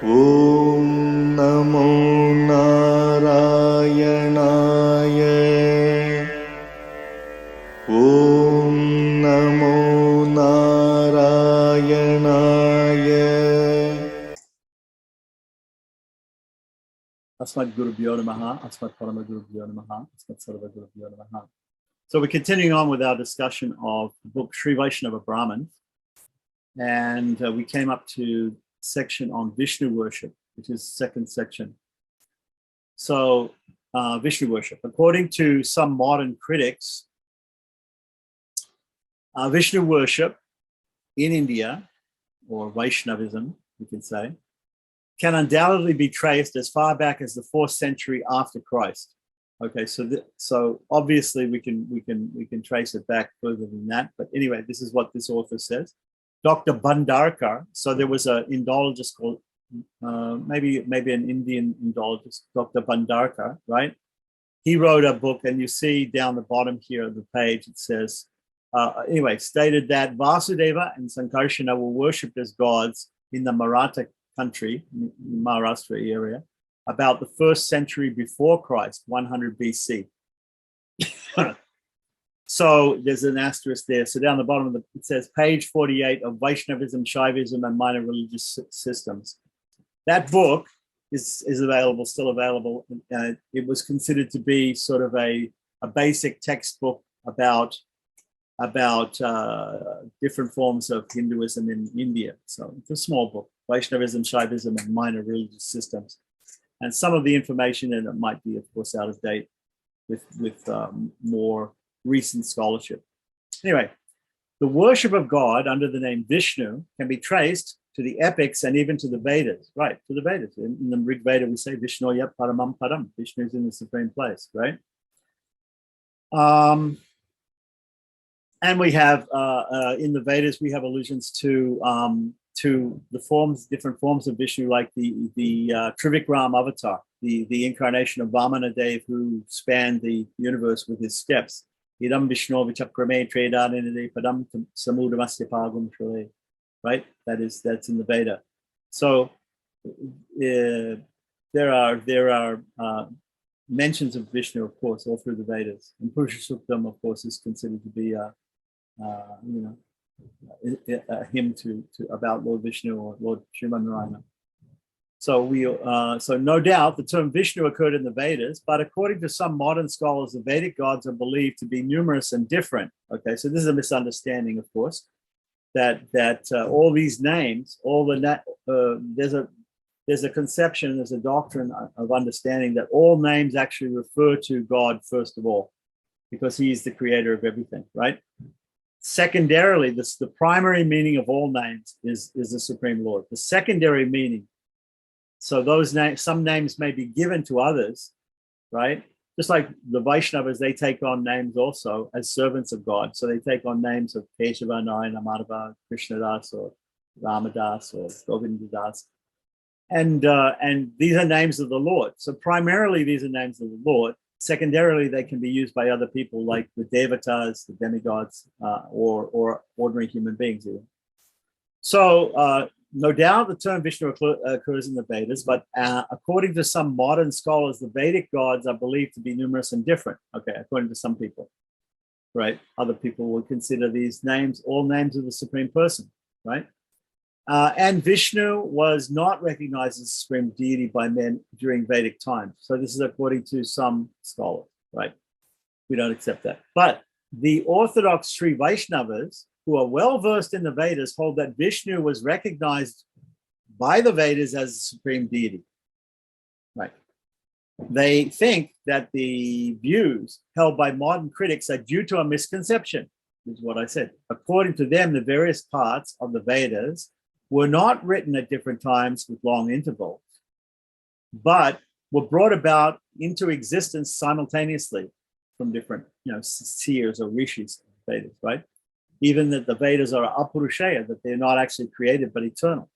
ॐ नमो नारायणाय ॐ नमो नारायणाय Asmat Gurubhyo Namaha, Asmat Parama Gurubhyo Namaha, Asmat Sarva Gurubhyo Namaha. So we're continuing on with our discussion of the book Sri Vaisnava Brahmanas. And we came up to section on Vishnu worship, which is the second section. So Vishnu worship. According to some modern critics, Vishnu worship in India, or Vaishnavism, you can say, can undoubtedly be traced as far back as the 4th century after Christ. Okay, so obviously we can trace it back further than that. But anyway, this is what this author says. Dr. Bhandarkar. So there was an Indologist called maybe an Indian Indologist, Dr. Bhandarkar, right? He wrote a book, and you see down the bottom here of the page it says, anyway, stated that Vasudeva and Sankarshana were worshipped as gods in the Maratha country, Maharashtra area, about the 1st century before Christ, 100 BC. So there's an asterisk there. So down the bottom of it says page 48 of Vaishnavism, Shaivism, and Minor Religious Systems. That book is available, still available. It was considered to be sort of a basic textbook about different forms of Hinduism in India. So it's a small book, Vaishnavism, Shaivism, and Minor Religious Systems. And some of the information in it might be, of course, out of date with more recent scholarship. Anyway, the worship of God under the name Vishnu can be traced to the epics and even to the Vedas, right? To the Vedas. In the Rig Veda, we say Vishnu yat paramam param. Vishnu is in the supreme place, right? And we have in the Vedas, we have allusions to the forms, different forms of Vishnu, like the Trivikram avatar, the incarnation of Vamana Dev, who spanned the universe with his steps. Idam Vishnu vichakrame tredanine padam samudamasya pagum shule. Right? That's in the Veda. So there are mentions of Vishnu, of course, all through the Vedas. And Purusha Suktam, of course, is considered to be a hymn to about Lord Vishnu or Lord Srimanarayana. So so no doubt the term Vishnu occurred in the Vedas, but according to some modern scholars, the Vedic gods are believed to be numerous and different. Okay, so this is a misunderstanding, of course, that all these names, there's a conception, there's a doctrine of understanding that all names actually refer to God first of all, because he is the creator of everything, right? Secondarily, the primary meaning of all names is the Supreme Lord. The secondary meaning, so those names, some names may be given to others, right? Just like the Vaishnavas, they take on names also as servants of God. So they take on names of Keshava, Narayana, Madhava, Krishnadas, or Ramadas, or Govindadas. And these are names of the Lord. So primarily, these are names of the Lord. Secondarily, they can be used by other people like the devatas, the demigods, or ordinary human beings even. So no doubt the term Vishnu occurs in the Vedas, but according to some modern scholars, the Vedic gods are believed to be numerous and different. Okay, according to some people, right? Other people will consider these names all names of the Supreme Person, right? And Vishnu was not recognized as a supreme deity by men during Vedic times. So this is according to some scholars, right? We don't accept that. But the Orthodox Sri Vaishnavas, who are well-versed in the Vedas, hold that Vishnu was recognized by the Vedas as a supreme deity, right? They think that the views held by modern critics are due to a misconception, is what I said. According to them, the various parts of the Vedas were not written at different times with long intervals, but were brought about into existence simultaneously from different, seers or rishis of the Vedas, right? Even that the Vedas are apurushaya, that they're not actually created but eternal.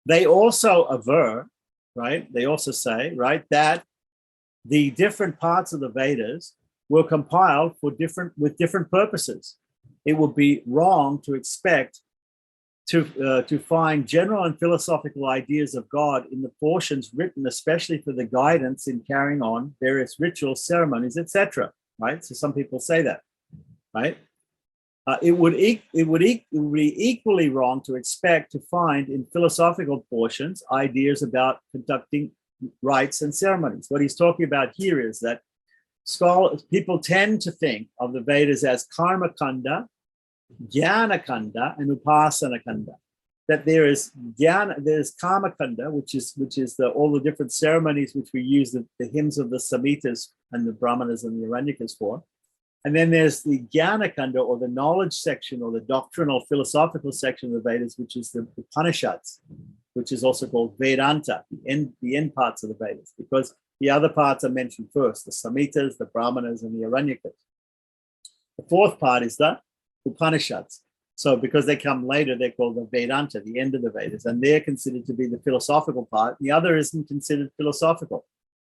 They also aver, right? They also say, right, that the different parts of the Vedas were compiled with different purposes. It would be wrong to expect to find general and philosophical ideas of God in the portions written especially for the guidance in carrying on various rituals, ceremonies, etc. Right? So some people say that, right? It would be equally wrong to expect to find in philosophical portions ideas about conducting rites and ceremonies. What he's talking about here is that people tend to think of the Vedas as karma kanda, jnana kanda, and upasana kanda. That there is jnana, there's karma kanda, which is all the different ceremonies which we use the hymns of the Samhitas and the Brahmanas and the Aranyakas for. And then there's the jnana kanda, or the knowledge section, or the doctrinal philosophical section of the Vedas, which is the Upanishads, which is also called Vedanta, the end parts of the Vedas, because the other parts are mentioned first, the Samhitas, the Brahmanas, and the Aranyakas. The fourth part is the Upanishads. So because they come later, they're called the Vedanta, the end of the Vedas, and they're considered to be the philosophical part. The other isn't considered philosophical,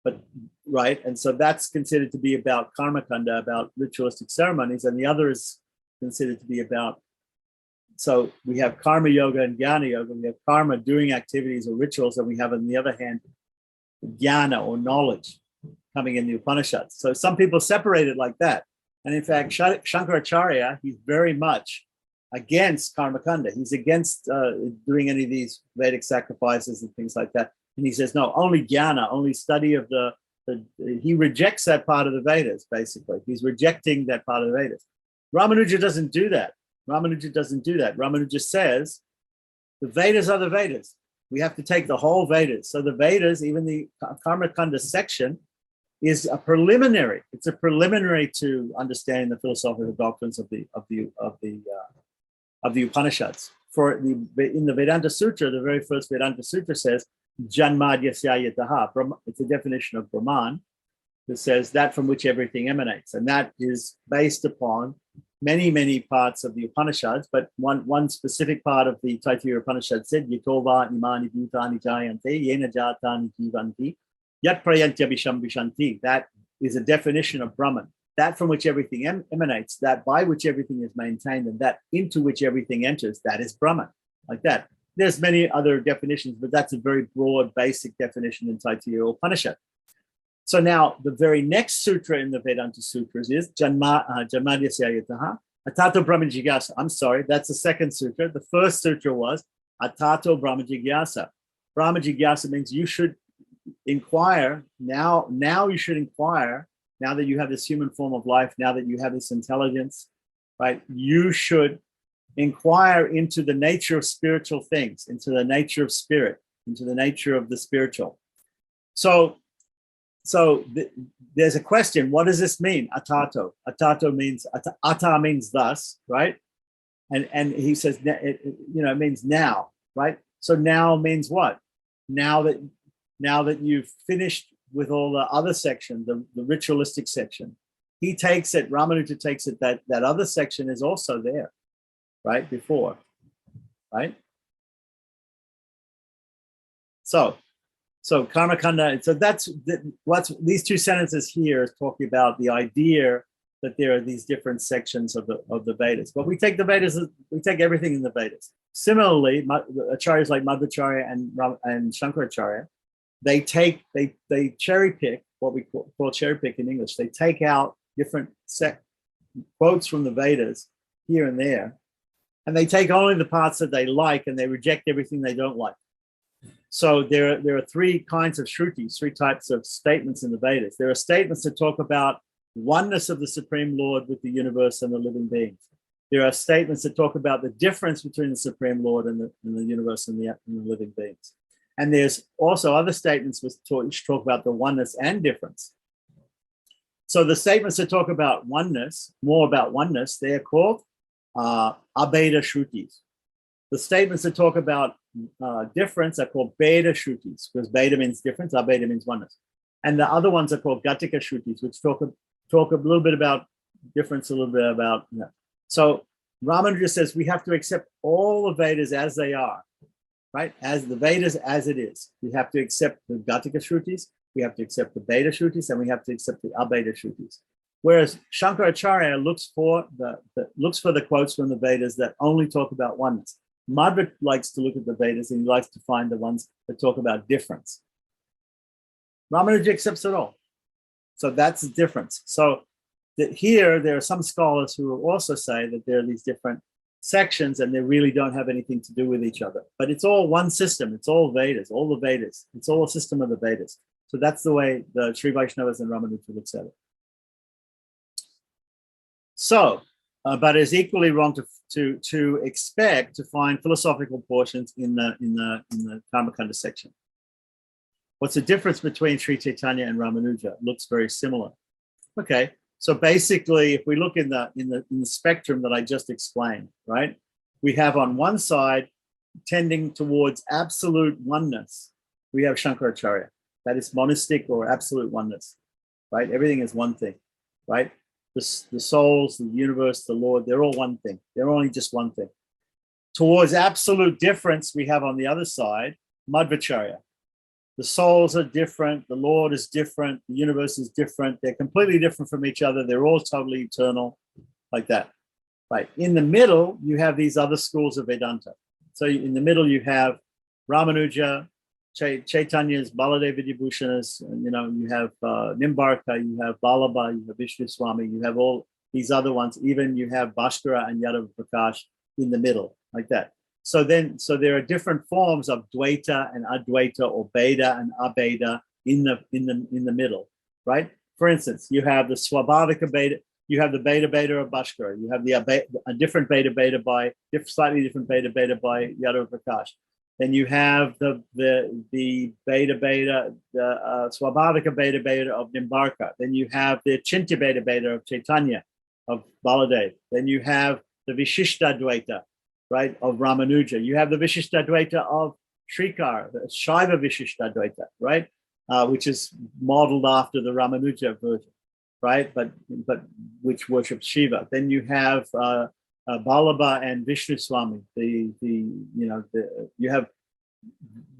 but right. And so that's considered to be about karma kanda, about ritualistic ceremonies, and the other is considered to be about, so we have karma yoga and jnana yoga. We have karma, doing activities or rituals, and we have, on the other hand, jnana, or knowledge, coming in the Upanishads. So some people separate it like that. And in fact, Shankaracharya, he's very much against karma kanda. He's against doing any of these Vedic sacrifices and things like that. And he says, no, only jnana, only study of he rejects that part of the Vedas, basically. He's rejecting that part of the Vedas. Ramanuja doesn't do that. Ramanuja says, the Vedas are the Vedas. We have to take the whole Vedas. So the Vedas, even the karma kanda section, is a preliminary. It's a preliminary to understanding the philosophical doctrines of the Upanishads. In the Vedanta Sutra, the very first Vedanta Sutra says, Janmadhyasya yataha. It's a definition of Brahman that says that from which everything emanates. And that is based upon many parts of the Upanishads, but one specific part of the Taittiriya Upanishad said, Yatova imani bhutani jayante, yena jatani jivanti, yat prayantya visham vishanti. That is a definition of Brahman. That from which everything emanates, that by which everything is maintained, and that into which everything enters, that is Brahman. Like that. There's many other definitions, but that's a very broad, basic definition in Taittiriya Upanishad. So now the very next sutra in the Vedanta Sutras is Janmadhyasya yataha Atato Brahma Jigyasa. I'm sorry, that's the second sutra. The first sutra was Atato Brahma Jigyasa. Brahma Jigyasa means you should inquire. Now you should inquire, now that you have this human form of life, now that you have this intelligence, right? You should inquire into the nature of spiritual things, into the nature of spirit, into the nature of the spiritual. So there's a question, what does this mean, atato? Atato means, ata means thus, right? And he says, it means now, right? So now means what? Now that you've finished with all the other section, the ritualistic section, he takes it, Ramanuja takes it that other section is also there, right, before, right? So karma kanda, so that's what's these two sentences here is talking about, the idea that there are these different sections of the Vedas. But we take the Vedas, we take everything in the Vedas. Similarly, acharyas like Madhvacharya and Shankaracharya, they cherry pick, what we call cherry pick in English. They take out different quotes from the Vedas here and there, and they take only the parts that they like, and they reject everything they don't like. So there are three kinds of shrutis, three types of statements in the Vedas. There are statements that talk about oneness of the Supreme Lord with the universe and the living beings. There are statements that talk about the difference between the Supreme Lord and the universe and the living beings. And there's also other statements which talk about the oneness and difference. So the statements that talk about oneness, more about oneness, they are called abheda shrutis. The statements that talk about difference are called bheda shrutis, because bheda means difference, abheda means oneness. And the other ones are called gatika shrutis, which talk a little bit about difference, a little bit about. So Ramanuja says we have to accept all the Vedas as they are, right? As the Vedas as it is. We have to accept the gatika shrutis, we have to accept the bheda shrutis, and we have to accept the abheda shrutis. Whereas Shankaracharya looks for the quotes from the Vedas that only talk about oneness. Madhva likes to look at the Vedas and he likes to find the ones that talk about difference. Ramanuja accepts it all. So that's the difference. So here, there are some scholars who will also say that there are these different sections and they really don't have anything to do with each other. But it's all one system. It's all Vedas, all the Vedas. It's all a system of the Vedas. So that's the way the Sri Vaishnavas and Ramanuja looks at it. So, but it's equally wrong to expect to find philosophical portions in the Karmakanda section. What's the difference between Sri Chaitanya and Ramanuja? It looks very similar. Okay, so basically, if we look in the spectrum that I just explained, right, we have on one side tending towards absolute oneness. We have Shankaracharya, that is monistic or absolute oneness, right? Everything is one thing, right? The souls, the universe, the Lord, they're all one thing. They're only just one thing. Towards absolute difference, we have on the other side Madhvacharya. The souls are different, the Lord is different, the universe is different, they're completely different from each other, they're all totally eternal, like that. Right. In the middle, you have these other schools of Vedanta. So in the middle, you have Ramanuja, Chaitanya's, Baladeva Vidyabhushana's, you have Nimbarka, you have Vallabha, you have Vishnu Swami, you have all these other ones, even you have Bhaskara and Yadava Prakash in the middle, like that. So there are different forms of Dvaita and Advaita or Beda and Abeda in the middle, right? For instance, you have the Swabhavika Beda, you have the Beta Beta of Bhaskara, you have a different Beta Beta by slightly different Beta Beta by Yadava Prakash. Then you have the Beta Beta, the Swabhavika Beta Beta of Nimbarka. Then you have the Chintya Beta Beta of Chaitanya, of Baladev. Then you have the Vishishta Dvaita, right, of Ramanuja. You have the Vishishtadvaita of Shrikar, the Shaiva Vishishtadvaita, right, which is modeled after the Ramanuja version, right, but which worships Shiva. Then you have Vallabha and Vishnu Swami. You have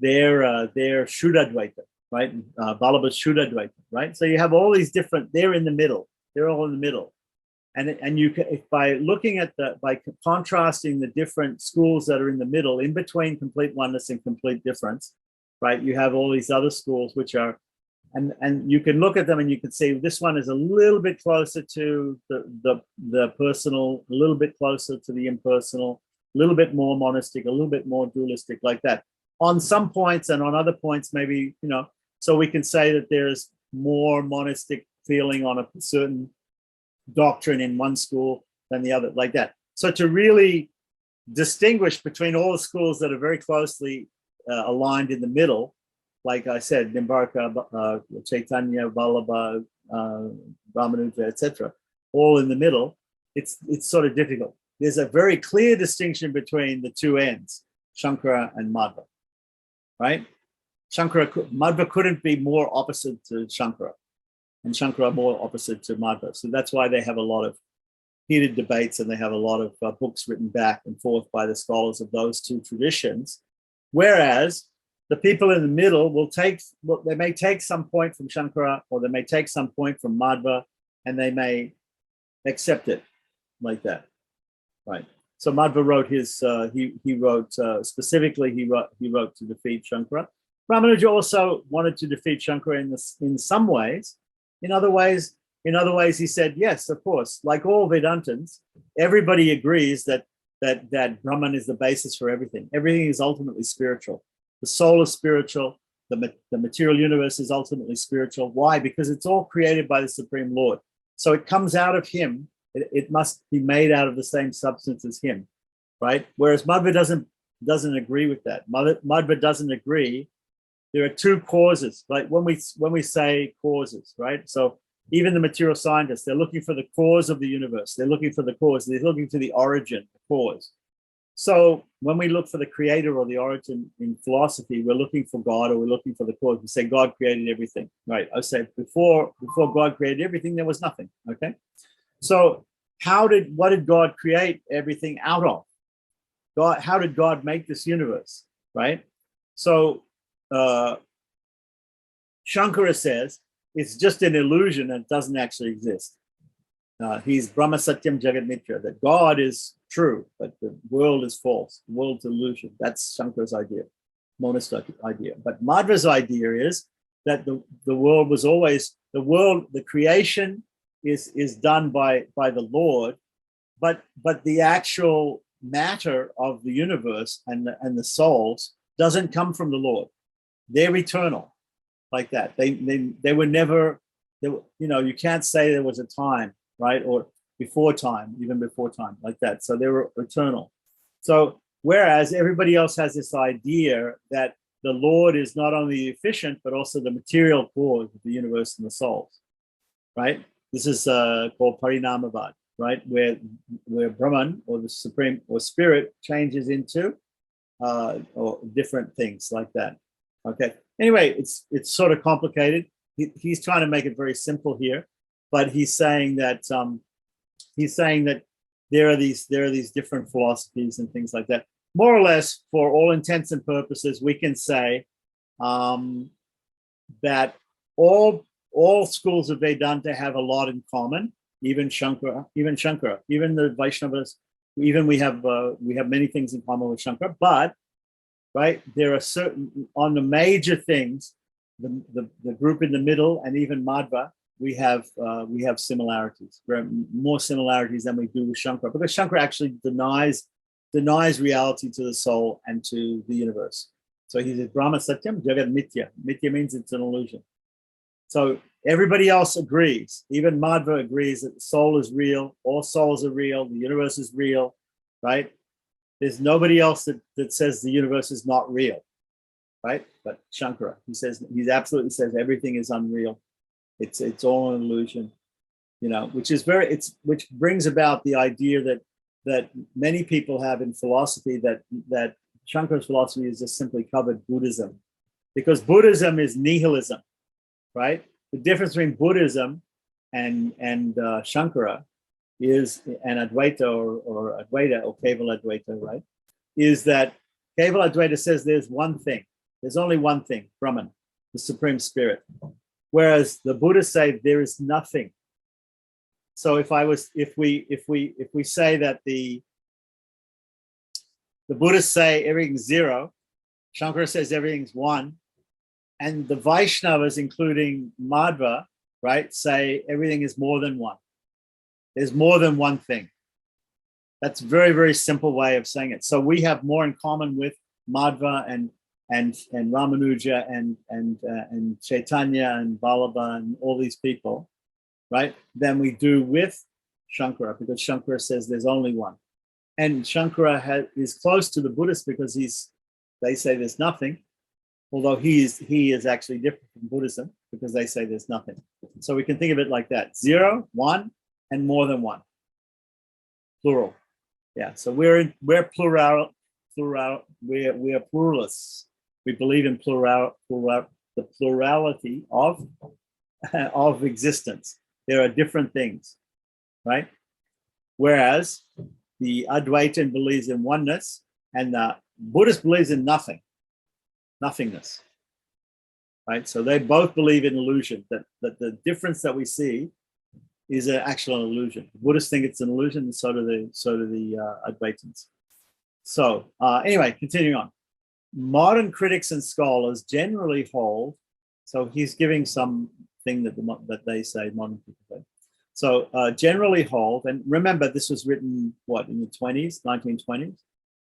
their Shuddhadvaita, right, Vallabha's Shuddhadvaita, right. So you have all these different. They're in the middle. They're all in the middle. And you can, by looking at by contrasting the different schools that are in the middle, in between complete oneness and complete difference, right? You have all these other schools which are, and you can look at them and you can see this one is a little bit closer to the personal, a little bit closer to the impersonal, a little bit more monistic, a little bit more dualistic, like that. On some points and on other points, maybe, so we can say that there's more monistic feeling on a certain doctrine in one school than the other, like that. So to really distinguish between all the schools that are very closely aligned in the middle, like I said, Nimbarka, Chaitanya, Vallabha, Ramanuja, etc., all in the middle, it's sort of difficult. There's a very clear distinction between the two ends, Shankara and Madhva, right? Madhva couldn't be more opposite to Shankara, and Shankara more opposite to Madhva. So that's why they have a lot of heated debates and they have a lot of books written back and forth by the scholars of those two traditions. Whereas the people in the middle they may take some point from Shankara or they may take some point from Madhva and they may accept it like that, right? So Madhva wrote he wrote specifically, he wrote to defeat Shankara. Ramanuja also wanted to defeat Shankara in some ways. In other ways, he said, yes, of course, like all Vedantins, everybody agrees that Brahman is the basis for everything. Everything is ultimately spiritual. The soul is spiritual. The material universe is ultimately spiritual. Why? Because it's all created by the Supreme Lord. So it comes out of him. It must be made out of the same substance as him, right? Whereas Madhva doesn't agree with that. Madhva doesn't agree. There are two causes, like when we say causes, right? So even the material scientists, they're looking for the cause of the universe. They're looking for the cause. They're looking for the origin, the cause. So when we look for the creator or the origin in philosophy, we're looking for God or we're looking for the cause. We say God created everything, right? I say before God created everything, there was nothing, okay? So what did God create everything out of? How did God make this universe, right? So Shankara says it's just an illusion and it doesn't actually exist. He's Brahma Satyam Jagat Mitra, that God is true, but the world is false. The world's illusion. That's Shankara's idea, monist idea. But Madhva's idea is that the world was always, the creation is done by the Lord, but the actual matter of the universe and the souls doesn't come from the Lord. They're eternal, like that. They were never, you can't say there was a time, right? Or before time, even before time, like that. So they were eternal. So whereas everybody else has this idea that the Lord is not only efficient, but also the material cause of the universe and the souls, right? This is called Parinamavad, right? Where Brahman, or the supreme, or spirit, changes into or different things like that. Okay. Anyway, it's sort of complicated. He's trying to make it very simple here, but he's saying that there are these different philosophies and things like that. More or less, for all intents and purposes, we can say that all schools of Vedanta have a lot in common. Even Shankara, even the Vaishnavas, even we have many things in common with Shankara. But right, there are certain, on the major things, the group in the middle, and even Madhva, we have similarities, more similarities than we do with Shankara, because Shankara actually denies reality to the soul and to the universe. So he says Brahma Satyam Jagat Mithya. Mithya means it's an illusion. So everybody else agrees. Even Madhva agrees that the soul is real. All souls are real. The universe is real, right? There's nobody else that says the universe is not real, right? But Shankara, he absolutely says everything is unreal. It's all an illusion, which brings about the idea that many people have in philosophy, that Shankara's philosophy is just simply covered Buddhism, because Buddhism is nihilism, right? The difference between Buddhism and Shankara is, and Advaita or Advaita or Kevala Advaita, right? Is that Kevala Advaita says there's one thing, there's only one thing, Brahman, the supreme spirit. Whereas the Buddhists say there is nothing. So if we say that the Buddhists say everything's zero, Shankara says everything's one, and the Vaishnavas, including Madhva, right, say everything is more than one. There's more than one thing. That's a very, very simple way of saying it. So we have more in common with Madhva and Ramanuja and Chaitanya and Vallabha and all these people, right, than we do with Shankara, because Shankara says there's only one. And Shankara is close to the Buddhists because they say there's nothing, although he is actually different from Buddhism because they say there's nothing. So we can think of it like that: zero, one, and more than one. Plural. Yeah. So we're plural. We're pluralists. We believe in the plurality of existence. There are different things, right? Whereas the Advaitin believes in oneness, and the Buddhist believes in nothingness, right? So they both believe in illusion, that the difference that we see is an actual illusion. The Buddhists think it's an illusion, and so do the Advaitins. So anyway, continuing on. Modern critics and scholars generally hold, so he's giving something that they say, modern people say. So generally hold, and remember this was written, in the 1920s?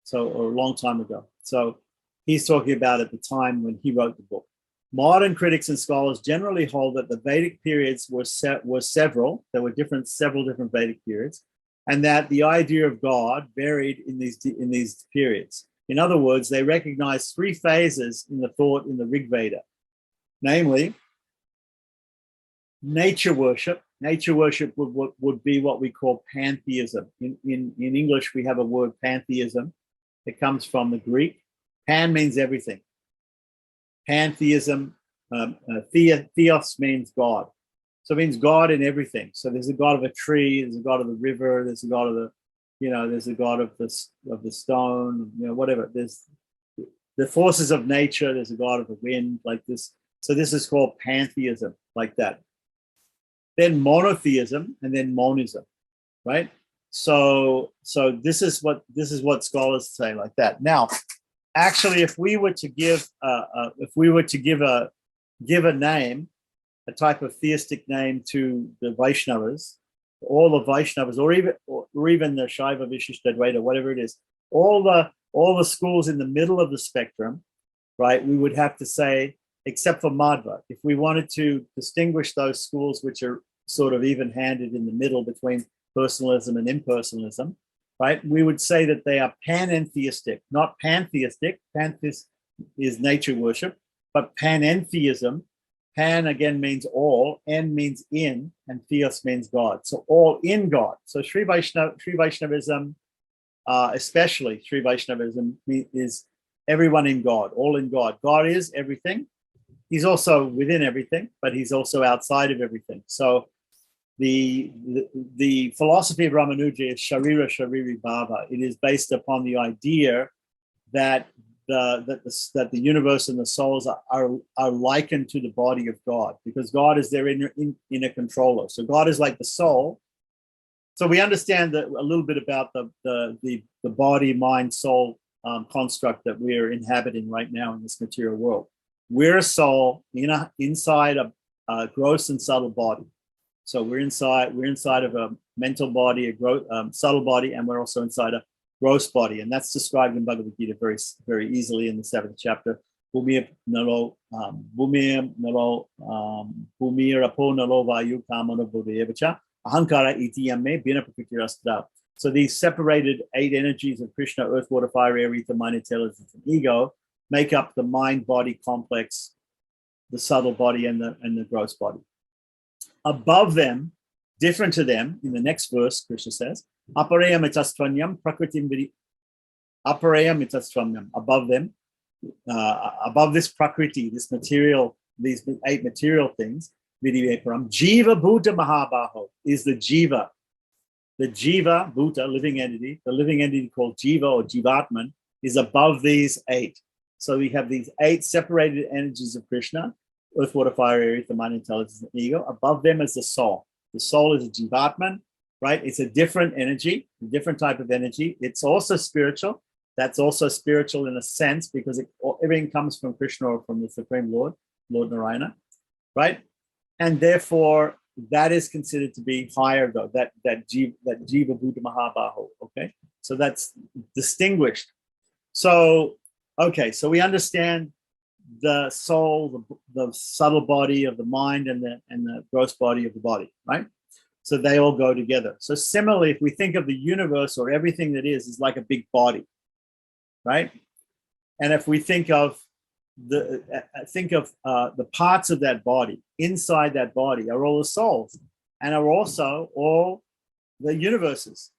So, or a long time ago. So he's talking about at the time when he wrote the book. Modern critics and scholars generally hold that the Vedic periods were several. There were several different Vedic periods, and that the idea of God varied in these periods. In other words, they recognize three phases in the thought in the Rig Veda, namely nature worship. Nature worship would be what we call pantheism. In English, we have a word pantheism. It comes from the Greek. Pan means everything. Pantheism, theos means God. So it means God in everything. So there's a God of a tree, there's a God of the river, there's a God of there's a God of the stone, whatever. There's the forces of nature, there's a God of the wind, like this. So this is called pantheism, like that. then monotheism, and then monism, right? So this is what scholars say like that. Now, actually, if we were to give a name, a type of theistic name to the Vaishnavas, all the Vaishnavas, or even the Shaiva Vishishta Advaita, whatever it is, all the schools in the middle of the spectrum, right? We would have to say, except for Madhva, if we wanted to distinguish those schools which are sort of even-handed in the middle between personalism and impersonalism, right? We would say that they are panentheistic, not pantheistic. Pantheist is nature worship, but panentheism. Pan again means all, en means in, and theos means God. So all in God. So Sri Vaishnavism, especially Sri Vaishnavism, is everyone in God, all in God. God is everything. He's also within everything, but he's also outside of everything. So the philosophy of Ramanuja is Sharira Shariri Bhava. It is based upon the idea that the universe and the souls are likened to the body of God, because God is their inner controller. So God is like the soul. So we understand that a little bit about the body, mind, soul construct that we're inhabiting right now in this material world. We're a soul inside a gross and subtle body. So we're inside of a mental body, a subtle body, and we're also inside a gross body, and that's described in Bhagavad Gita very, very easily in the 7th chapter. Bhumir apo nalo vayu kamana bodhayevacha ahankara itiyame bina prakritirastra. So these separated 8 energies of Krishna, earth, water, fire, air, ether, mind, intelligence, and ego, make up the mind-body complex, the subtle body, and the gross body. Above them, different to them, in the next verse, Krishna says, Aparayam itastvanyam prakritim vidi. Aparayam itastvanyam. Above them, above this prakriti, this material, these 8 material things, vidiveparam, jiva bhuta mahabaho is the jiva. The jiva, bhuta, living entity, the living entity called jiva or jivatman, is above these 8. So we have these 8 separated energies of Krishna, earth, water, fire, air, ether, mind, intelligence, and ego. Above them is the soul. The soul is a jivatman, right? It's a different energy, a different type of energy. It's also spiritual. That's also spiritual in a sense, because everything comes from Krishna or from the Supreme Lord, Lord Narayana, right? And therefore, that is considered to be higher, though, that Jiva Buddha Mahabaho, okay? So that's distinguished. So, okay, so we understand the soul, the subtle body of the mind, and the gross body of the body, right? So they all go together. So similarly, if we think of the universe or everything that is like a big body, right? And if we think of the parts of that body, inside that body are all the souls, and are also all the universes,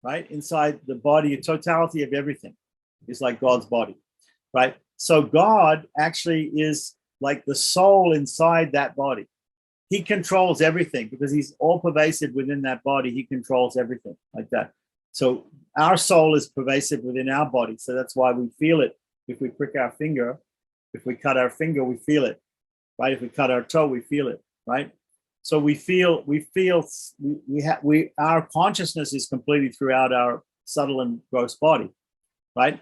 right? Inside the body, a totality of everything is like God's body, right? So God actually is like the soul inside that body. He controls everything because he's all pervasive within that body. He controls everything like that. So our soul is pervasive within our body. So that's why we feel it. If we prick our finger, if we cut our finger, we feel it, right? If we cut our toe, we feel it, right? So our consciousness is completely throughout our subtle and gross body, right?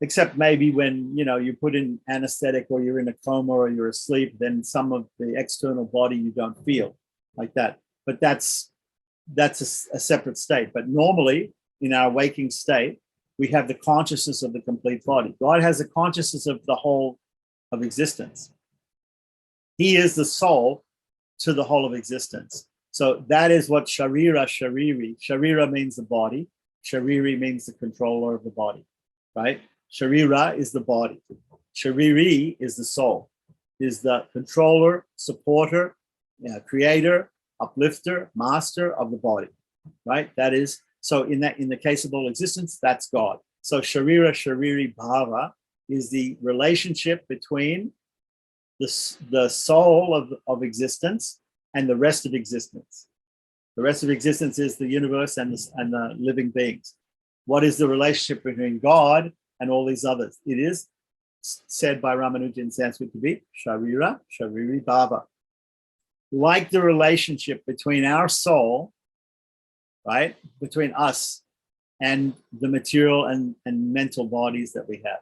Except maybe when, you put in anesthetic or you're in a coma or you're asleep, then some of the external body you don't feel like that. But that's a separate state. But normally in our waking state, we have the consciousness of the complete body. God has a consciousness of the whole of existence. He is the soul to the whole of existence. So that is what Sharira Shariri. Sharira means the body. Shariri means the controller of the body, right? Sharira is the body. Shariri is the soul, is the controller, supporter, creator, uplifter, master of the body, right? That is, so in the case of all existence, that's God. So Sharira Shariri Bhava is the relationship between the soul of existence and the rest of existence. The rest of existence is the universe and the living beings. What is the relationship between God and all these others? It is said by Ramanuja in Sanskrit to be Sharira Shariri Bhava. like the relationship between our soul, right, between us and the material and mental bodies that we have,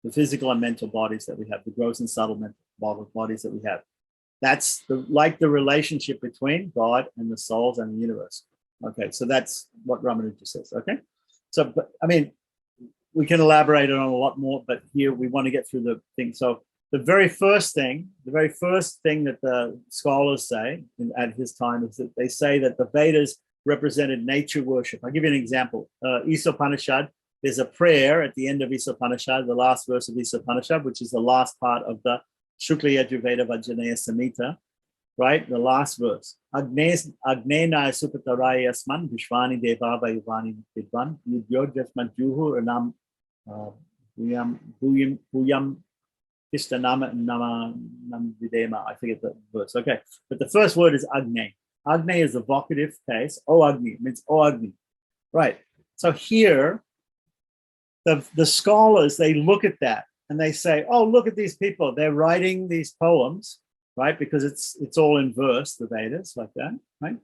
the physical and mental bodies that we have, the gross and subtle mental bodies that we have. That's like the relationship between God and the souls and the universe. Okay, so that's what Ramanuja says. Okay, so but I mean, we can elaborate on a lot more, but here we want to get through the thing. So the very first thing that the scholars say at his time is that they say that the Vedas represented nature worship. I'll give you an example. Isopanishad, there's a prayer at the end of Isopanishad, the last verse of Isopanishad, which is the last part of the Shukla Yajurveda Vajjanaya Samhita, right? The last verse. Agnena supataraya asman vishvani deva vayuvani vidvan yudyojasman juhu anam buyam ishtanama nam videma. I forget the verse. Okay. But the first word is Agne. Agne is the vocative case. O Agni means O Agni. Right. So here, the scholars, they look at that and they say, oh, look at these people. They're writing these poems, right? Because it's all in verse, the Vedas, like that, right?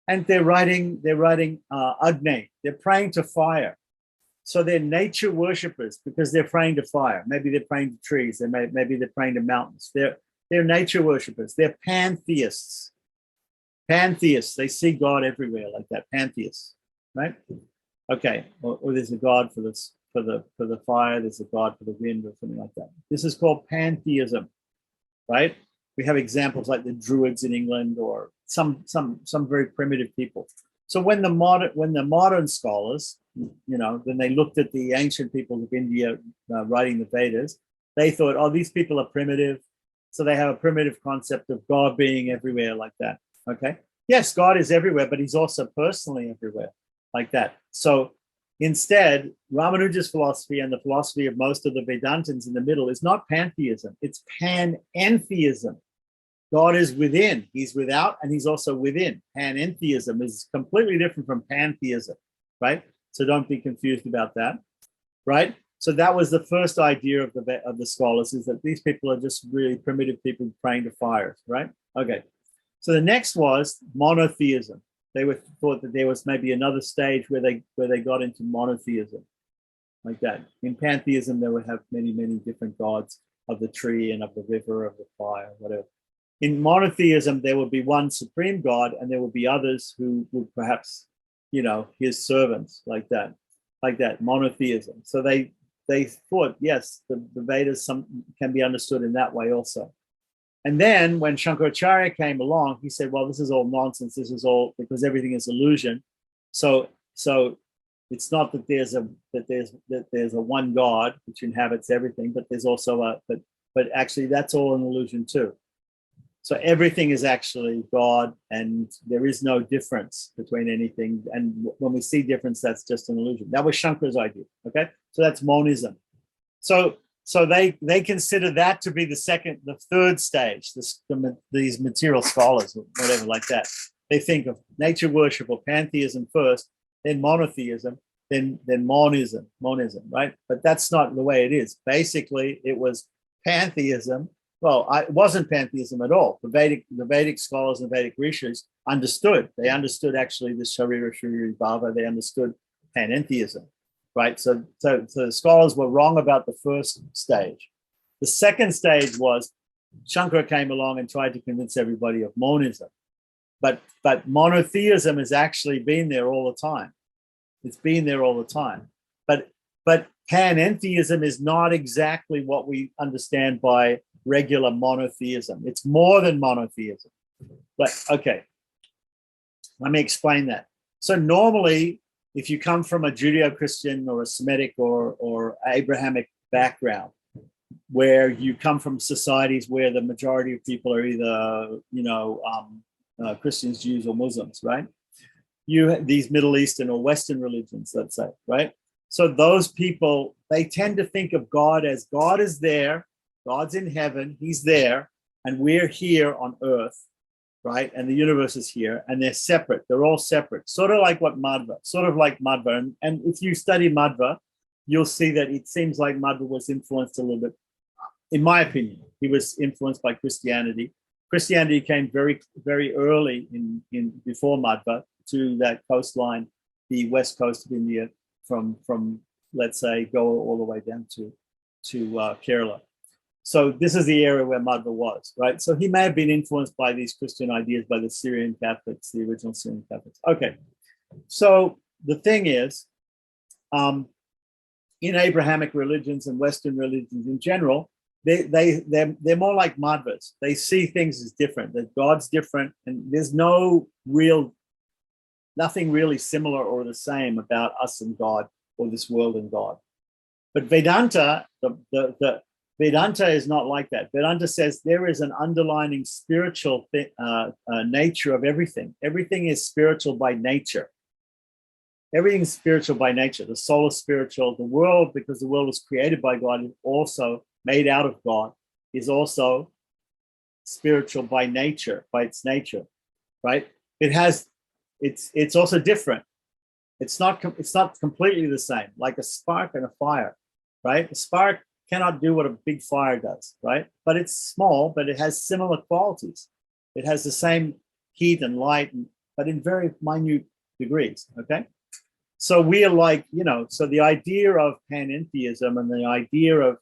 And they're writing Agne. They're praying to fire. So they're nature worshippers because they're praying to fire. Maybe they're praying to trees. Maybe they're praying to mountains. They're nature worshippers. They're pantheists. Pantheists. They see God everywhere, like that. Pantheists, right? Okay. Or there's a God for this. For the fire, there's a God for the wind, or something like that. This is called pantheism, right? We have examples like the Druids in England, or some very primitive people. So when the modern scholars, then they looked at the ancient peoples of India writing the Vedas, they thought, oh, these people are primitive, so they have a primitive concept of God being everywhere, like that. Okay, yes, God is everywhere, but He's also personally everywhere, like that. So instead, Ramanuja's philosophy and the philosophy of most of the Vedantins in the middle is not pantheism, it's panentheism. God is within, He's without, and He's also within. Panentheism is completely different from pantheism, right? So don't be confused about that, right? So that was the first idea of the scholars, is that these people are just really primitive people praying to fires, right? Okay. So the next was monotheism. They thought that there was maybe another stage where they got into monotheism, like that. In pantheism, they would have many, many different gods of the tree and of the river, of the fire, whatever. In monotheism, there would be one supreme God, and there would be others who would perhaps, His servants, like that, monotheism. So they thought, yes, the Vedas can be understood in that way also. And then when Shankaracharya came along, he said, well, this is all nonsense. This is all because everything is illusion. So it's not that there's a one God which inhabits everything, but there's also but actually that's all an illusion too. So everything is actually God, and there is no difference between anything. And when we see difference, that's just an illusion. That was Shankara's idea. Okay, so that's monism. So they consider that to be the third stage. These material scholars, or whatever, like that. They think of nature worship or pantheism first, then monotheism, then monism, right? But that's not the way it is. Basically, it was pantheism. Well, it wasn't pantheism at all. The Vedic scholars and Vedic rishis understood. They understood actually the Sharira Shariri Bhava. They understood panentheism. Right, so the scholars were wrong about the first stage. The second stage was Shankara came along and tried to convince everybody of monism, but monotheism has actually been there all the time. It's been there all the time. But panentheism is not exactly what we understand by regular monotheism. It's more than monotheism. But okay, let me explain that. So normally, if you come from a Judeo-Christian or a Semitic or Abrahamic background, where you come from societies where the majority of people are either, Christians, Jews, or Muslims, right? These Middle Eastern or Western religions, let's say, right? So those people, they tend to think of God as God is there, God's in heaven, He's there, and we're here on earth, right? And the universe is here, and they're separate. They're all separate, sort of like Madhva. And if you study Madhva, you'll see that it seems like Madhva was influenced a little bit, in my opinion. He was influenced by Christianity. Christianity came very, very early in before Madhva to that coastline, the west coast of India, from let's say Goa all the way down to Kerala. So this is the area where Madhva was, right? So he may have been influenced by these Christian ideas by the Syrian Catholics, the original Syrian Catholics. Okay, so the thing is, in Abrahamic religions and Western religions in general, they're more like Madhvas. They see things as different, that God's different, and there's nothing really similar or the same about us and God or this world and God. But Vedanta, the Vedanta is not like that. Vedanta says there is an underlying spiritual nature of everything. Everything is spiritual by nature. Everything is spiritual by nature. The soul is spiritual. The world, because the world was created by God, is also made out of God, is also spiritual by nature, by its nature, right? It's also different. It's not completely the same, like a spark and a fire, right? A spark cannot do what a big fire does, right? But it's small, but it has similar qualities. It has the same heat and light, but in very minute degrees, okay? So we are like, so the idea of panentheism and the idea of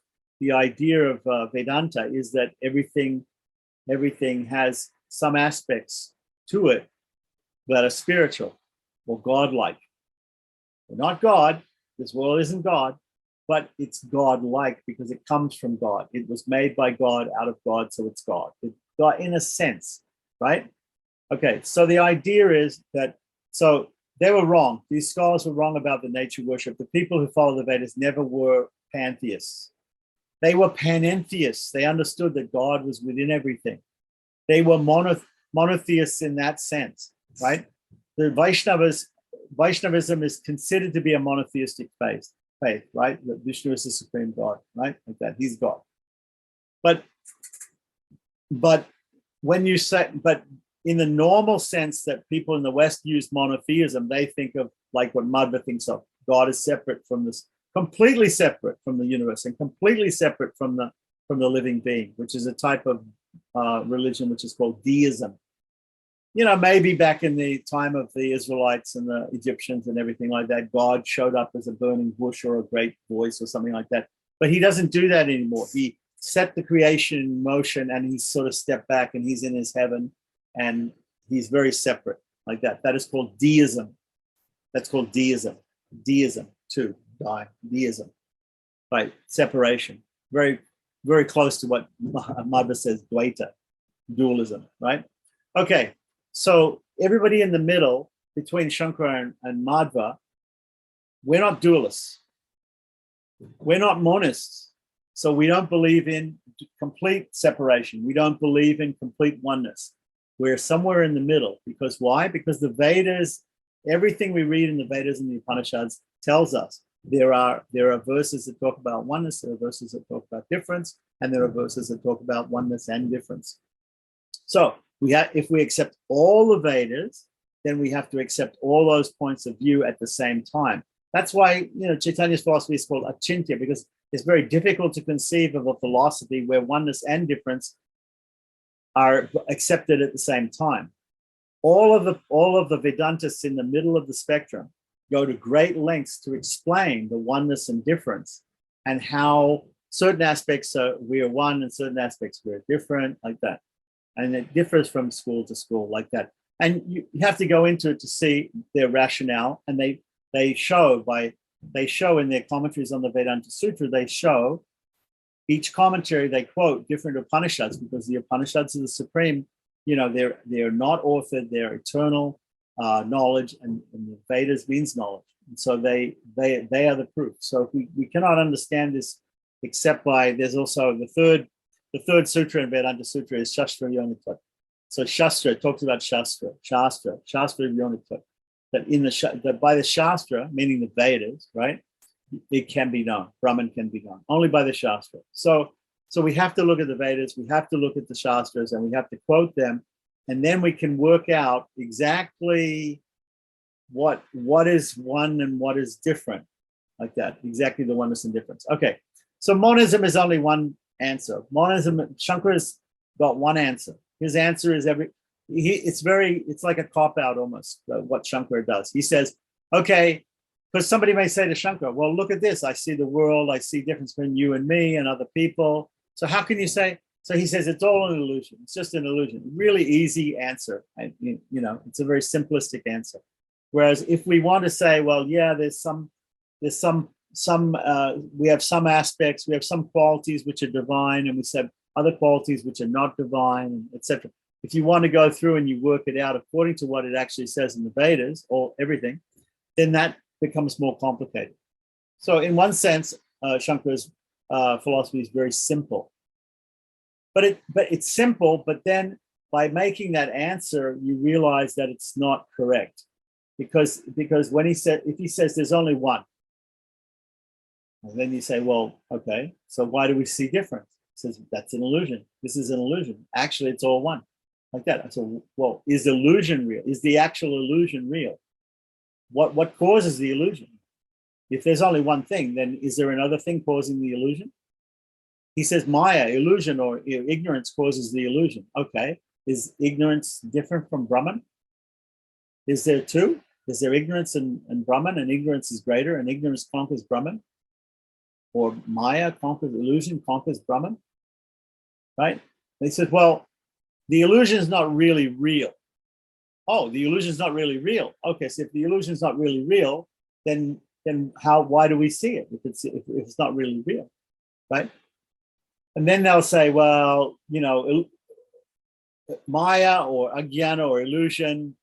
Vedanta is that everything has some aspects to it that are spiritual or godlike. We're not God. This world isn't God, but it's God-like because it comes from God. It was made by God, out of God, so it's God. It's God in a sense, right? Okay, so the idea is that, so they were wrong. These scholars were wrong about the nature worship. The people who follow the Vedas never were pantheists. They were panentheists. They understood that God was within everything. They were monotheists in that sense, right? The Vaishnavism is considered to be a monotheistic faith, right? That Vishnu is the supreme God, right? Like that, he's God. But when you say, but in the normal sense that people in the West use monotheism, they think of like what Madhva thinks of. God is separate from this, completely separate from the universe and completely separate from the living being, which is a type of religion which is called deism. Maybe back in the time of the Israelites and the Egyptians and everything like that, God showed up as a burning bush or a great voice or something like that. But he doesn't do that anymore. He set the creation in motion and he sort of stepped back and he's in his heaven and he's very separate like that. That is called deism. That's called deism. Deism, too. Deism. Right. Separation. Very, very close to what Madhva says, Dvaita, dualism, right? Okay. So everybody in the middle between Shankara and Madhva, we're not dualists. We're not monists. So we don't believe in complete separation. We don't believe in complete oneness. We're somewhere in the middle. Because why? Because the Vedas, everything we read in the Vedas and the Upanishads tells us there are verses that talk about oneness, there are verses that talk about difference, and there are verses that talk about oneness and difference. So if we accept all the Vedas, then we have to accept all those points of view at the same time. That's why Chaitanya's philosophy is called achintya, because it's very difficult to conceive of a philosophy where oneness and difference are accepted at the same time. All of the Vedantists in the middle of the spectrum go to great lengths to explain the oneness and difference and how certain aspects we are one and certain aspects we're different, like that. And it differs from school to school, like that. And you have to go into it to see their rationale. And they show in their commentaries on the Vedanta Sutra, they show each commentary, they quote different Upanishads because the Upanishads are the supreme, they're not authored, they're eternal knowledge, and the Vedas means knowledge. And so they are the proof. So we cannot understand this except by, there's also the third sutra in Vedanta Sutra is Shastra Yonitva. So Shastra talks about Shastra Yonitva. That by the Shastra, meaning the Vedas, right? It can be known. Brahman can be known only by the Shastra. So we have to look at the Vedas, we have to look at the Shastras, and we have to quote them, and then we can work out exactly what is one and what is different, like that. Exactly the oneness and difference. Okay, so monism is only one answer. Monism, Shankara's got one answer. His answer is it's like a cop-out almost, what Shankara does. He says, okay, because somebody may say to Shankara, well, look at this. I see the world. I see difference between you and me and other people. So how can you say? So he says, it's all an illusion. It's just an illusion. Really easy answer. It's a very simplistic answer. Whereas if we want to say, well, yeah, we have some aspects, we have some qualities which are divine, and we have other qualities which are not divine, etc. If you want to go through and you work it out according to what it actually says in the Vedas, or everything, then that becomes more complicated. So in one sense, Shankara's philosophy is very simple. But it's simple, but then by making that answer, you realize that it's not correct. Because when if he says there's only one, and then you say, well, okay, so why do we see difference? He says, that's an illusion. This is an illusion. Actually, it's all one. Like that. So, well, is illusion real? Is the actual illusion real? What causes the illusion? If there's only one thing, then is there another thing causing the illusion? He says Maya, illusion or ignorance causes the illusion. Okay, is ignorance different from Brahman? Is there two? Is there ignorance and Brahman, and ignorance is greater and ignorance conquers Brahman? Or Maya conquers illusion, conquers Brahman? Right? They said, well, the illusion is not really real. Oh, the illusion is not really real. Okay, so if the illusion is not really real, then why do we see it if it's not really real, right? And then they'll say, well, Maya or Agyana or illusion,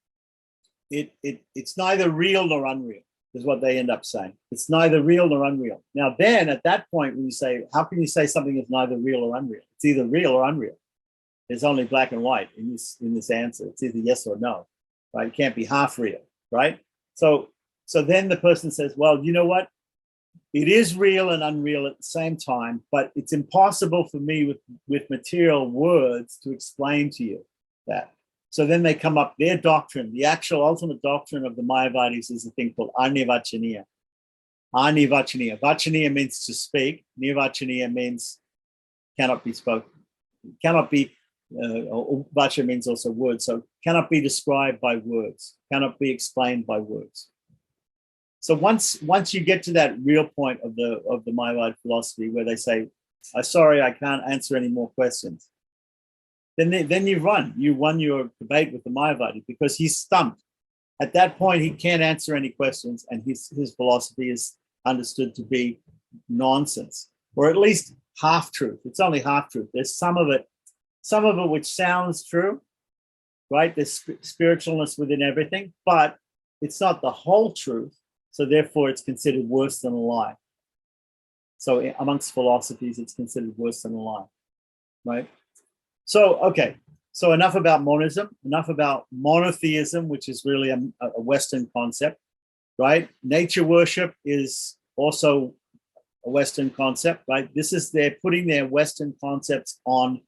it's neither real nor unreal, is what they end up saying. It's neither real nor unreal. Now then, at that point, when you say, how can you say something is neither real or unreal? It's either real or unreal. There's only black and white in this answer. It's either yes or no, right? It can't be half real, right? So then the person says, well, you know what? It is real and unreal at the same time, but it's impossible for me with material words to explain to you that. So then they come up, their doctrine, the actual ultimate doctrine of the Mayavadis is a thing called Anivachaniya. Anivachaniya. Vachaniya means to speak. Nirvachaniya means cannot be spoken. Cannot be, vacha means also words. So cannot be described by words. Cannot be explained by words. So once you get to that real point of the Mayavad philosophy where they say, sorry, I can't answer any more questions, then you won your debate with the Mayavadi because he's stumped. At that point, he can't answer any questions, and his philosophy is understood to be nonsense, or at least half truth. It's only half truth. There's some of it which sounds true, right? There's spiritualness within everything, but it's not the whole truth. So therefore, it's considered worse than a lie. So amongst philosophies, it's considered worse than a lie, right? So, okay. So enough about monism, enough about monotheism, which is really a Western concept, right? Nature worship is also a Western concept, right? They're putting their Western concepts on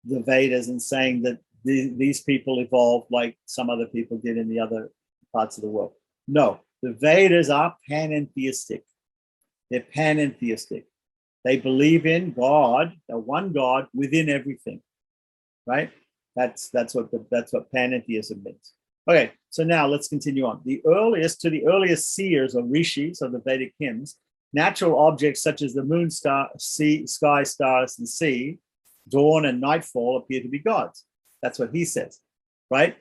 the Vedas and saying that these people evolved like some other people did in the other parts of the world. No, the Vedas are panentheistic. They're panentheistic. They believe in God, the one God within everything, right? That's what panentheism means. Okay, so now let's continue on. The earliest seers or rishis of the Vedic hymns, natural objects such as the moon, sky, stars, and sea, dawn and nightfall appear to be gods. That's what he says, right?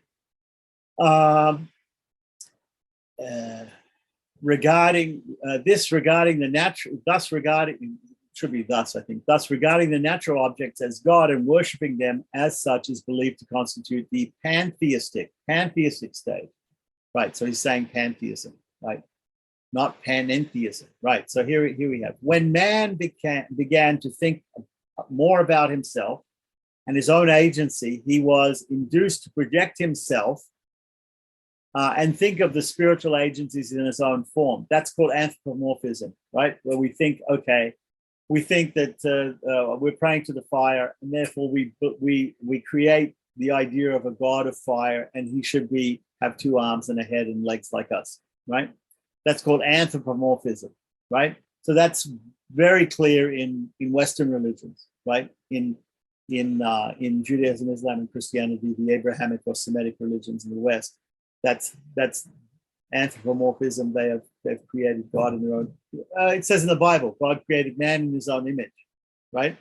Regarding the natural, thus regarding the natural objects as God and worshipping them as such is believed to constitute the pantheistic stage, right? So he's saying pantheism, right? Not panentheism, right? So here we have, when man began to think more about himself and his own agency, he was induced to project himself and think of the spiritual agencies in his own form. That's called anthropomorphism, right? Where we think, okay, we think that we're praying to the fire, and therefore we create the idea of a god of fire, and he should have two arms and a head and legs like us, right? That's called anthropomorphism, right? So that's very clear in Western religions, right? In in Judaism, Islam, and Christianity, the Abrahamic or Semitic religions in the West. That's anthropomorphism. They've created God in their own. It says in the Bible, God created man in his own image, right?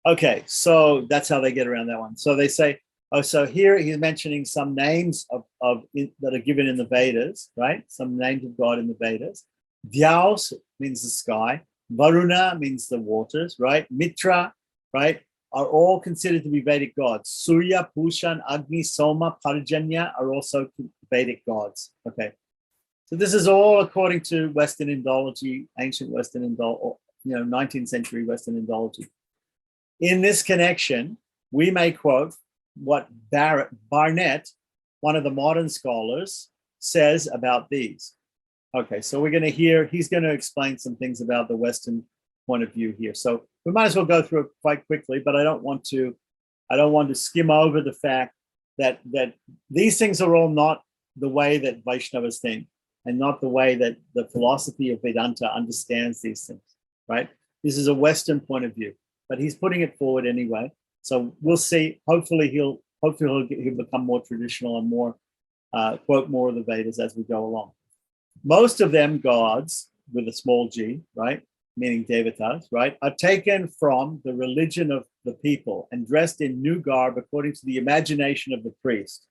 Okay, so that's how they get around that one. So they say, oh, so here he's mentioning some names that are given in the Vedas, right? Some names of God in the Vedas. Dyaus means the sky. Varuna means the waters, right? Mitra, right, are all considered to be Vedic gods. Surya, Pushan, Agni, Soma, Parjanya are also Vedic gods. Okay, so this is all according to Western Indology, ancient Western Indology, 19th century Western Indology. In this connection, we may quote what Barnett, one of the modern scholars, says about these. Okay, so we're going to hear, he's going to explain some things about the Western point of view here. So we might as well go through it quite quickly, but I don't want to skim over the fact that these things are all not the way that Vaishnavas think and not the way that the philosophy of Vedanta understands these things, right? This is a Western point of view, but he's putting it forward anyway. So we'll see. Hopefully he'll become more traditional and more quote more of the Vedas as we go along. Most of them gods with a small g, right, meaning devatas, right, are taken from the religion of the people and dressed in new garb according to the imagination of the priest,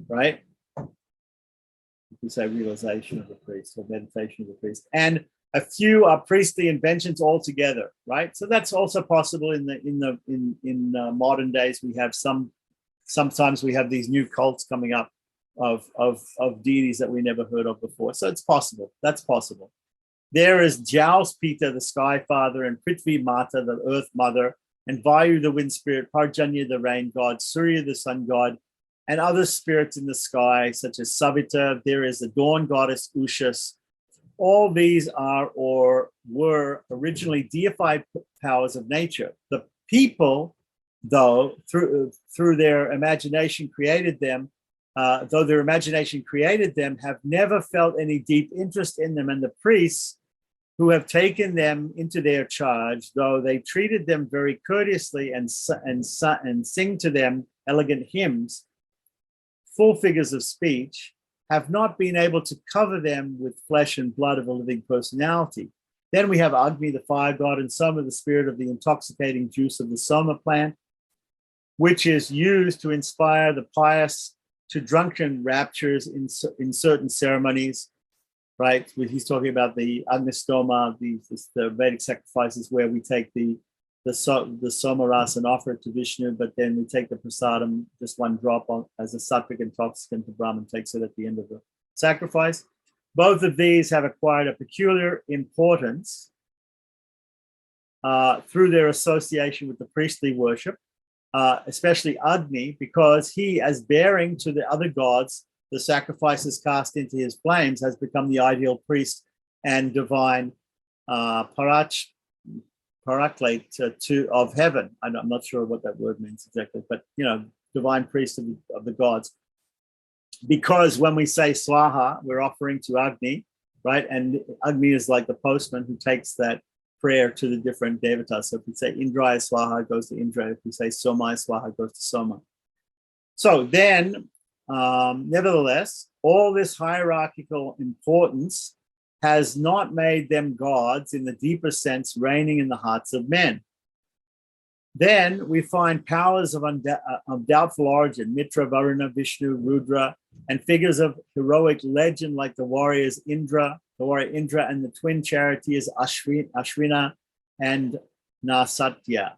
right? You can say realization of the priest or meditation of the priest. And a few are priestly inventions altogether, right? So that's also possible in modern days. We have sometimes we have these new cults coming up of deities that we never heard of before. So it's possible. That's possible. There is Jaus Pita, the sky father, and Prithvi Mata, the earth mother, and Vayu, the wind spirit, Parjanya, the rain god, Surya, the sun god, and other spirits in the sky, such as Savita. There is the dawn goddess Ushas. All these are or were originally deified powers of nature. The people, though, through their imagination created them, have never felt any deep interest in them. And the priests who have taken them into their charge, though they treated them very courteously and sing to them elegant hymns, full figures of speech, have not been able to cover them with flesh and blood of a living personality. Then we have Agni, the fire god, and Soma, the spirit of the intoxicating juice of the Soma plant, which is used to inspire the pious to drunken raptures in certain ceremonies, right? He's talking about the Agnistoma, the Vedic sacrifices where we take the Soma Ras and offer it to Vishnu, but then we take the prasadam, just one drop as a sattvic intoxicant. The Brahman takes it at the end of the sacrifice. Both of these have acquired a peculiar importance through their association with the priestly worship, especially Agni, because he, as bearing to the other gods the sacrifices cast into his flames, has become the ideal priest and divine paraclete of heaven. I'm not sure what that word means exactly, but divine priest of the gods. Because when we say Swaha, we're offering to Agni, right? And Agni is like the postman who takes that prayer to the different devatas. So if we say Indraya Swaha, it goes to Indra. If we say Somaya Swaha, it goes to Soma. So then, nevertheless, all this hierarchical importance has not made them gods in the deeper sense reigning in the hearts of men. Then we find powers of doubtful origin, Mitra, Varuna, Vishnu, Rudra, and figures of heroic legend like the warrior Indra, and the twin charioteers Ashwina and Nasatya.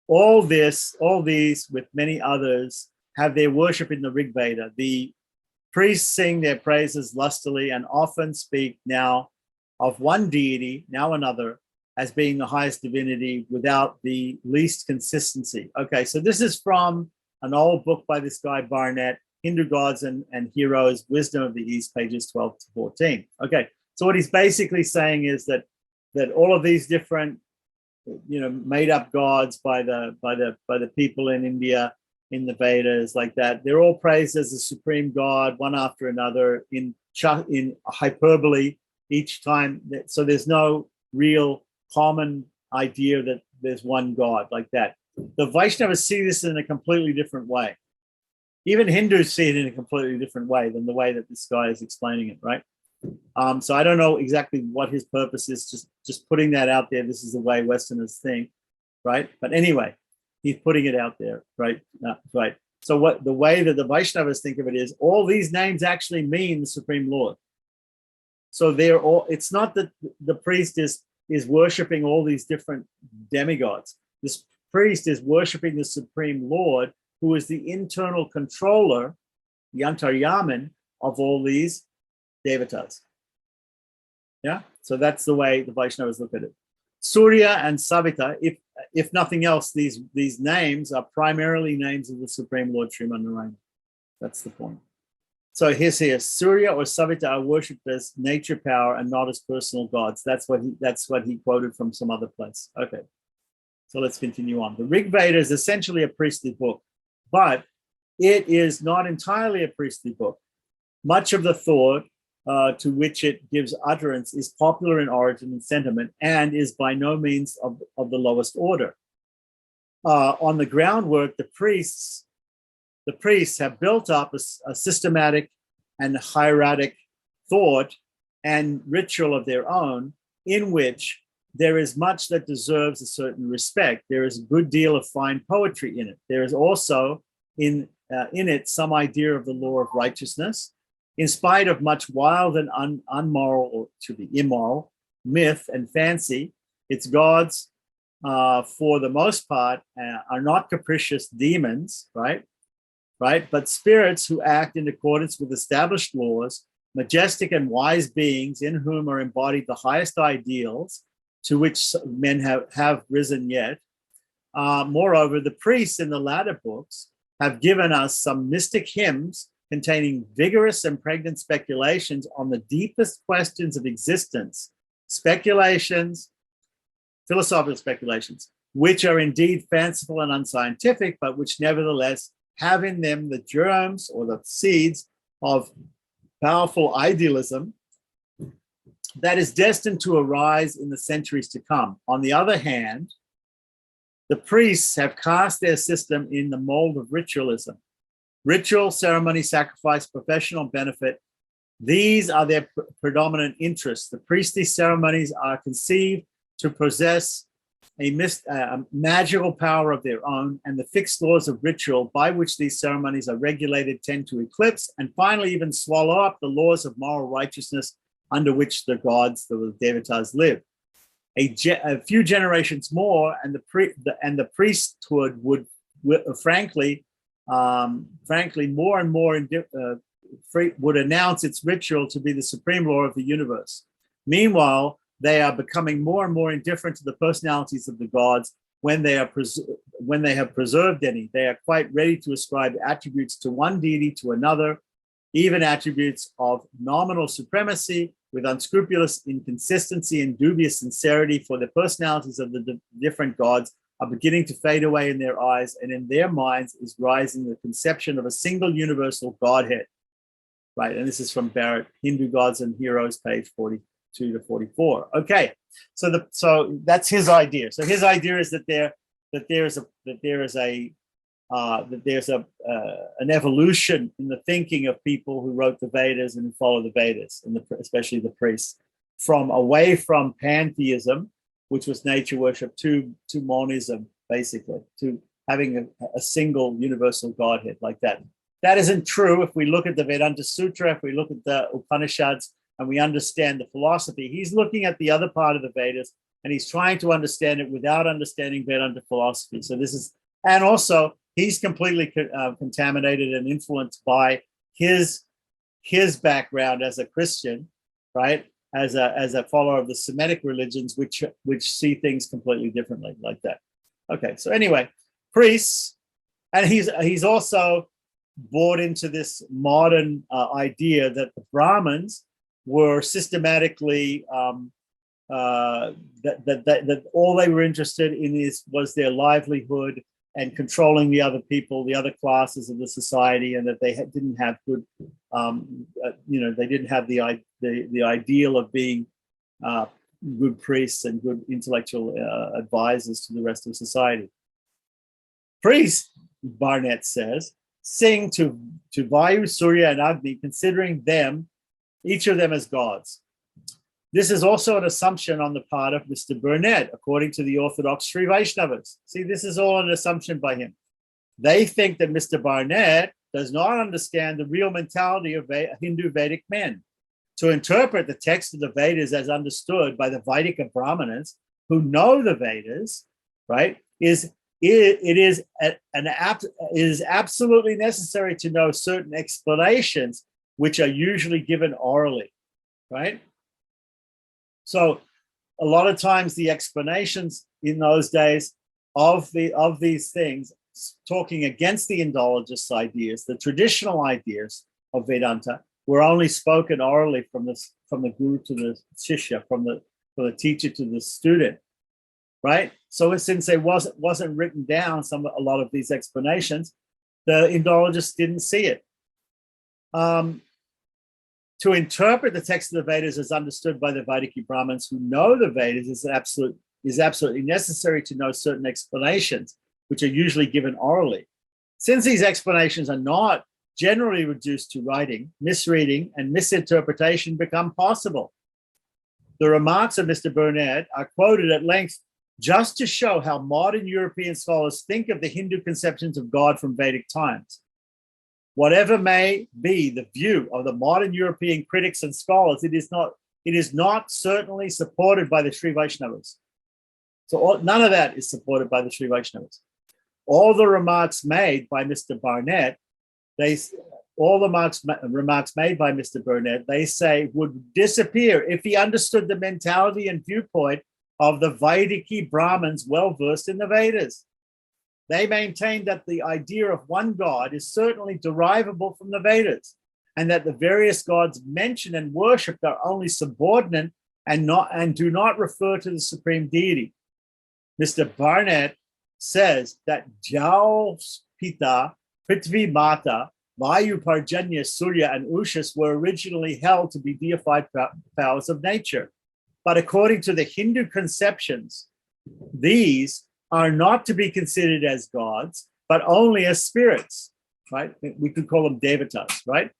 All these, with many others, have their worship in the Rig Veda. The priests sing their praises lustily and often speak now of one deity, now another, as being the highest divinity without the least consistency. Okay, so this is from an old book by this guy Barnett, Hindu Gods and Heroes, Wisdom of the East, pages 12 to 14. Okay, so what he's basically saying is that all of these different, made up gods by the people in India, in the Vedas, like that, they're all praised as the supreme God, one after another, in hyperbole each time. So there's no real common idea there's one God, like that. The Vaishnavas see this in a completely different way. Even Hindus see it in a completely different way than the way that this guy is explaining it, right? So I don't know exactly what his purpose is, just putting that out there. This is the way Westerners think, right? But anyway, he's putting it out there, right? Right. So what the way that the Vaishnavas think of it is, all these names actually mean the Supreme Lord. So they're all, it's not that the priest is worshiping all these different demigods. This priest is worshiping the Supreme Lord, who is the internal controller, the Antaryaman of all these devatas. Yeah, so that's the way the Vaishnavas look at it. Surya and Savita, if nothing else, these names are primarily names of the Supreme Lord Sriman Narayana. That's the point. So here's here, Surya or Savita are worshipped as nature power and not as personal gods. That's what he quoted from some other place. Okay, so let's continue on. The Rig Veda is essentially a priestly book, but it is not entirely a priestly book. Much of the thought to which it gives utterance is popular in origin and sentiment, and is by no means of the lowest order. On the groundwork, the priests have built up a systematic and hieratic thought and ritual of their own, in which there is much that deserves a certain respect. There is a good deal of fine poetry in it. There is also in it some idea of the law of righteousness, in spite of much wild and unmoral, or to be immoral, myth and fancy. Its gods, for the most part, are not capricious demons, right? But spirits who act in accordance with established laws, majestic and wise beings in whom are embodied the highest ideals to which men have risen yet. Moreover, the priests in the latter books have given us some mystic hymns containing vigorous and pregnant speculations on the deepest questions of existence, philosophical speculations, which are indeed fanciful and unscientific, but which nevertheless have in them the germs or the seeds of powerful idealism that is destined to arise in the centuries to come. On the other hand, the priests have cast their system in the mold of ritualism. Ritual, ceremony, sacrifice, professional benefit, these are their predominant interests. The priestly ceremonies are conceived to possess a magical power of their own, and the fixed laws of ritual by which these ceremonies are regulated tend to eclipse and finally even swallow up the laws of moral righteousness under which the gods, the devatas, live. A few generations more, and the priesthood would frankly, more and more would announce its ritual to be the supreme law of the universe. Meanwhile, they are becoming more and more indifferent to the personalities of the gods when they have preserved any. They are quite ready to ascribe attributes to one deity to another, even attributes of nominal supremacy with unscrupulous inconsistency and dubious sincerity, for the personalities of the different gods are beginning to fade away in their eyes, and in their minds is rising the conception of a single universal Godhead. Right, and this is from Barrett, Hindu Gods and Heroes, page 42 to 44. Okay, so that's his idea. So his idea is that there's an evolution in the thinking of people who wrote the Vedas and follow the Vedas, and especially the priests, from away from pantheism, which was nature worship, to monism, basically, to having a single universal Godhead like that. That isn't true if we look at the Vedanta Sutra, if we look at the Upanishads, and we understand the philosophy. He's looking at the other part of the Vedas, and he's trying to understand it without understanding Vedanta philosophy. So this is, and also he's completely contaminated and influenced by his background as a Christian, right? As a follower of the Semitic religions, which see things completely differently, like that. Okay, so anyway, priests, and he's also bought into this modern idea that the Brahmins were systematically that all they were interested in was their livelihood and controlling the other people, the other classes of the society, and that they didn't have good, they didn't have the ideal of being good priests and good intellectual advisors to the rest of society. Priests, Barnett says, sing to Vayu, Surya, and Agni, considering them, each of them as gods. This is also an assumption on the part of Mr. Burnett, according to the Orthodox Sri Vaishnavas. See, this is all an assumption by him. They think that Mr. Barnett does not understand the real mentality of Hindu Vedic men. To interpret the text of the Vedas as understood by the Vaidika Brahmanas who know the Vedas, right, it is absolutely necessary to know certain explanations which are usually given orally, right? So a lot of times the explanations in those days of these things, talking against the Indologist ideas, the traditional ideas of Vedanta, were only spoken orally from the guru to the shishya, from the teacher to the student, right? So since it wasn't written down, a lot of these explanations, the Indologists didn't see it. To interpret the text of the Vedas as understood by the Vaidiki Brahmins who know the Vedas is absolutely necessary to know certain explanations, which are usually given orally. Since these explanations are not generally reduced to writing, misreading and misinterpretation become possible. The remarks of Mr. Burnett are quoted at length just to show how modern European scholars think of the Hindu conceptions of God from Vedic times. Whatever may be the view of the modern European critics and scholars, it is not certainly supported by the Sri Vaishnavas. So none of that is supported by the Sri Vaishnavas. All the remarks made by Mr. Barnett, they say would disappear if he understood the mentality and viewpoint of the Vaidiki Brahmins well versed in the Vedas. They maintain that the idea of one God is certainly derivable from the Vedas, and that the various gods mentioned and worshipped are only subordinate and do not refer to the supreme deity. Mr. Barnett says that Jau's Pita, Prithvi Mata, Vayu, Parjanya, Surya, and Ushas were originally held to be deified powers of nature. But according to the Hindu conceptions, these are not to be considered as gods, but only as spirits, right? We could call them devatas, right?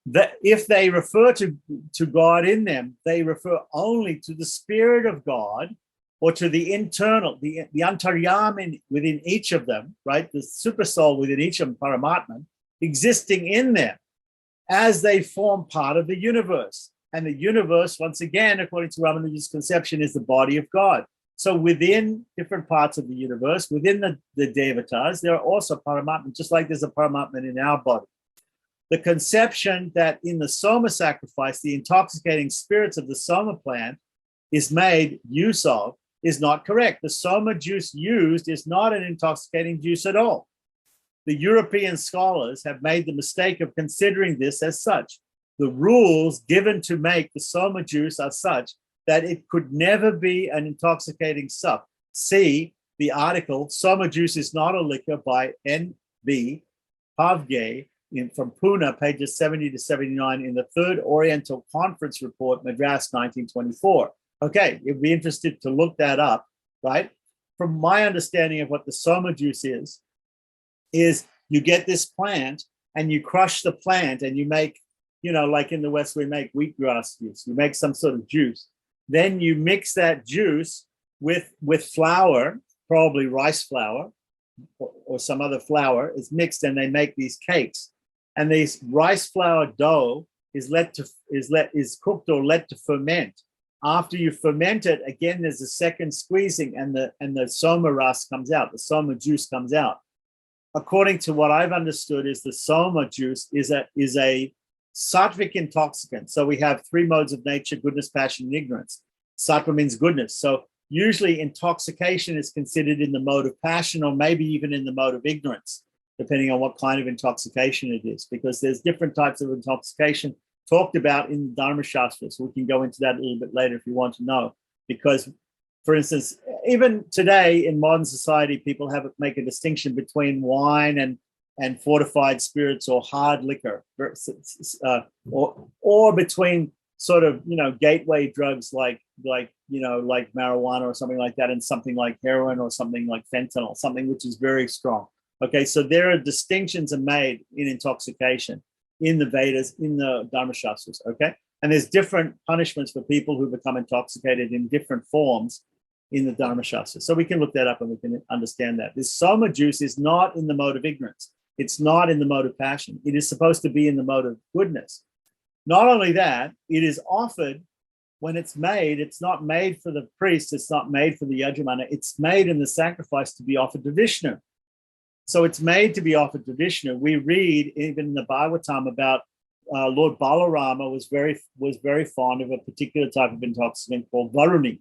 That if they refer to God in them, they refer only to the spirit of God or to the internal, the antaryam within each of them, right? The super soul within each of them, Paramatman, existing in them as they form part of the universe. And the universe, once again, according to Ramanuja's conception, is the body of God. So within different parts of the universe, within the devatas, there are also Paramatman, just like there's a Paramatman in our body. The conception that in the Soma sacrifice, the intoxicating spirits of the Soma plant is made use of is not correct. The Soma juice used is not an intoxicating juice at all. The European scholars have made the mistake of considering this as such. The rules given to make the Soma juice are such that it could never be an intoxicating sup. See the article, Soma Juice is Not a Liquor by N.B. Pavge from Pune, pages 70 to 79 in the Third Oriental Conference Report, Madras, 1924. Okay, you'd be interested to look that up, right? From my understanding of what the Soma juice is you get this plant and you crush the plant and you make, like in the West, we make wheatgrass juice. You make some sort of juice. Then you mix that juice with flour, probably rice flour or some other flour is mixed, and they make these cakes. And this rice flour dough is cooked or let to ferment. After you ferment it, again, there's a second squeezing, and the soma ras comes out. The soma juice comes out. According to what I've understood, is the soma juice is a sattvic intoxicant. So we have three modes of nature: goodness, passion, and ignorance. Sattva means goodness. So usually intoxication is considered in the mode of passion, or maybe even in the mode of ignorance, depending on what kind of intoxication it is, because there's different types of intoxication talked about in the Dharma Shastras. We can go into that a little bit later if you want to know, because, for instance, even today in modern society, people make a distinction between wine and fortified spirits or hard liquor, or between sort of, gateway drugs like marijuana or something like that, and something like heroin or something like fentanyl, something which is very strong. Okay, so there are distinctions are made in intoxication in the Vedas, in the Dharma Shastras, okay? And there's different punishments for people who become intoxicated in different forms in the Dharma Shastras. So we can look that up and we can understand that. This soma juice is not in the mode of ignorance. It's not in the mode of passion. It is supposed to be in the mode of goodness. Not only that, it is offered when it's made. It's not made for the priest. It's not made for the yajamana. It's made in the sacrifice to be offered to Vishnu. So it's made to be offered to Vishnu. We read even in the Bhagavatam about Lord Balarama was very fond of a particular type of intoxicant called Varuni.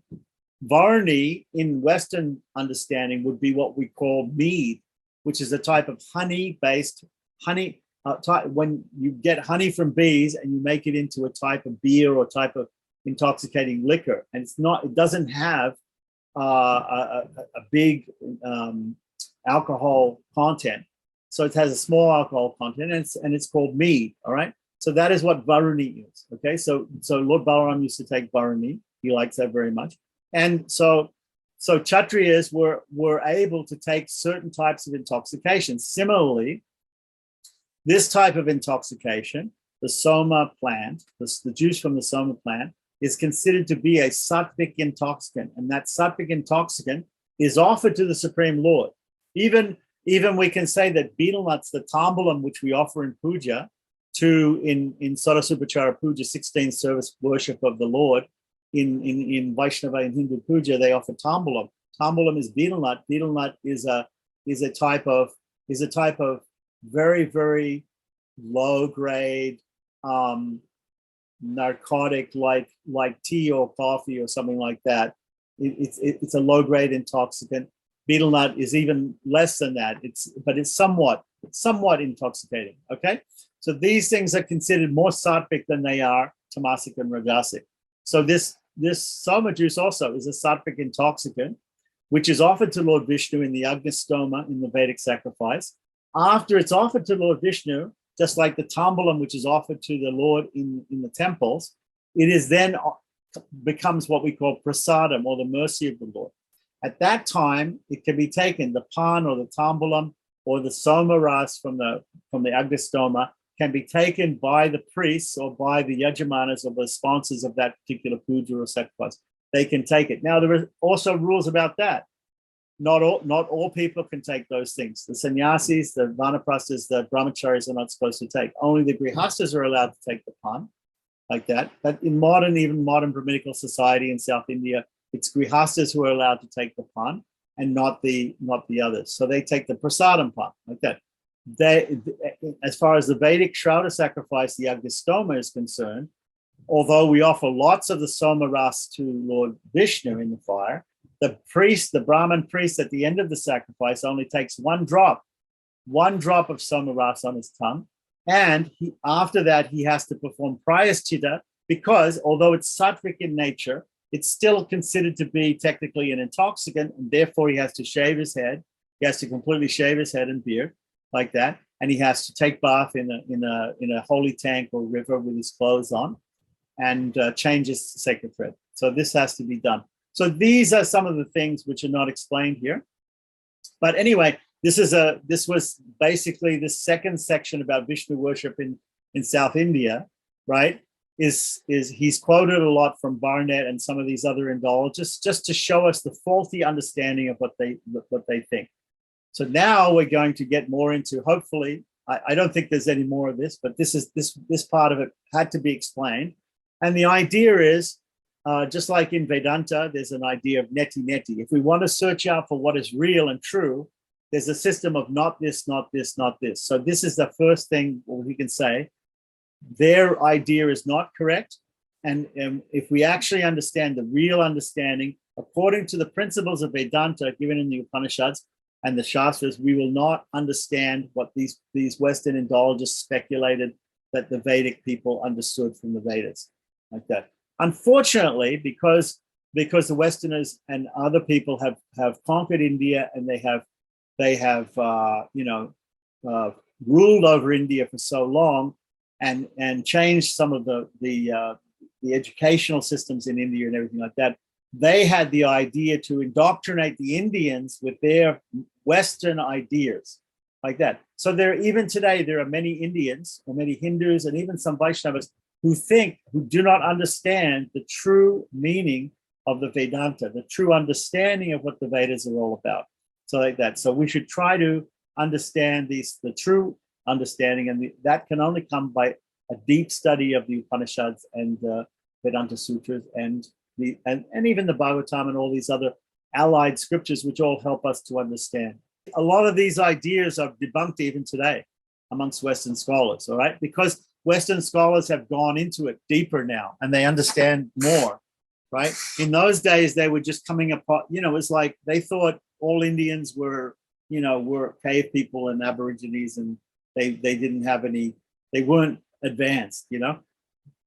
Varuni, in Western understanding, would be what we call mead, which is a type of honey-based honey. When you get honey from bees and you make it into a type of beer or type of intoxicating liquor, and it doesn't have a big alcohol content. So it has a small alcohol content, and it's called mead. All right. So that is what Varuni is. Okay. So Lord Balaram used to take Varuni. He likes that very much. And so Kshatriyas were able to take certain types of intoxication. Similarly, this type of intoxication, the soma plant, the juice from the soma plant, is considered to be a sattvic intoxicant. And that sattvic intoxicant is offered to the Supreme Lord. Even we can say that betel nuts, the tambulam, which we offer in puja, in Sarasupachara puja, 16th service worship of the Lord, in Vaisnava and Hindu puja, they offer tambulam. Tambulam is betel nut. Betel nut is a type of very, very low grade narcotic like tea or coffee or something like that. It's a low grade intoxicant. Betel nut is even less than that. But it's somewhat intoxicating. Okay, so these things are considered more sattvic than they are tamasic and rajasic. So this soma juice also is a sattvic intoxicant, which is offered to Lord Vishnu in the Agnistoma in the Vedic sacrifice. After it's offered to Lord Vishnu, just like the tambulam, which is offered to the Lord in the temples, it is then becomes what we call prasadam, or the mercy of the Lord. At that time, it can be taken, the pan or the tambulam or the soma ras from the Agnistoma can be taken by the priests or by the yajamanas or the sponsors of that particular puja or sacrifice. They can take it. Now, there are also rules about that. Not all people can take those things. The sannyasis, the vanaprasthas, the brahmacharis are not supposed to take. Only the grihastas are allowed to take the pan like that. But in even modern Brahminical society in South India, it's grihastas who are allowed to take the pan and not the others. So they take the prasadam pan like that. As far as the Vedic Shravana sacrifice, the Agnistoma is concerned, although we offer lots of the soma ras to Lord Vishnu in the fire, the Brahmin priest at the end of the sacrifice only takes one drop of soma ras on his tongue. And after that, he has to perform prayaschita, because although it's sattvic in nature, it's still considered to be technically an intoxicant, and therefore he has to shave his head. He has to completely shave his head and beard like that, and he has to take bath in a holy tank or river with his clothes on, and change his sacred thread. So this has to be done. So these are some of the things which are not explained here. But anyway, this was basically the second section about Vishnu worship in South India, right? Is he's quoted a lot from Barnett and some of these other Indologists just to show us the faulty understanding of what they think. So now we're going to get more into, hopefully, I don't think there's any more of this, but this part of it had to be explained. And the idea is, just like in Vedanta, there's an idea of neti. If we want to search out for what is real and true, there's a system of not this, not this, not this. So this is the first thing we can say. Their idea is not correct. And if we actually understand the real understanding, according to the principles of Vedanta given in the Upanishads and the Shastras, we will not understand what these Western Indologists speculated that the Vedic people understood from the Vedas, like that. Unfortunately, because the Westerners and other people have conquered India, and they have ruled over India for so long, and changed some of the the educational systems in India and everything like that, they had the idea to indoctrinate the Indians with their Western ideas like that. So even today, there are many Indians or many Hindus and even some Vaishnavas who do not understand the true meaning of the Vedanta, the true understanding of what the Vedas are all about. So like that. So we should try to understand the true understanding, and that can only come by a deep study of the Upanishads and Vedanta Sutras and even the Bhagavatam and all these other allied scriptures, which all help us to understand. A lot of these ideas are debunked even today amongst Western scholars, all right? Because Western scholars have gone into it deeper now and they understand more, right? In those days, they were just coming apart. It's like they thought all Indians were cave people and Aborigines, and they didn't have they weren't advanced,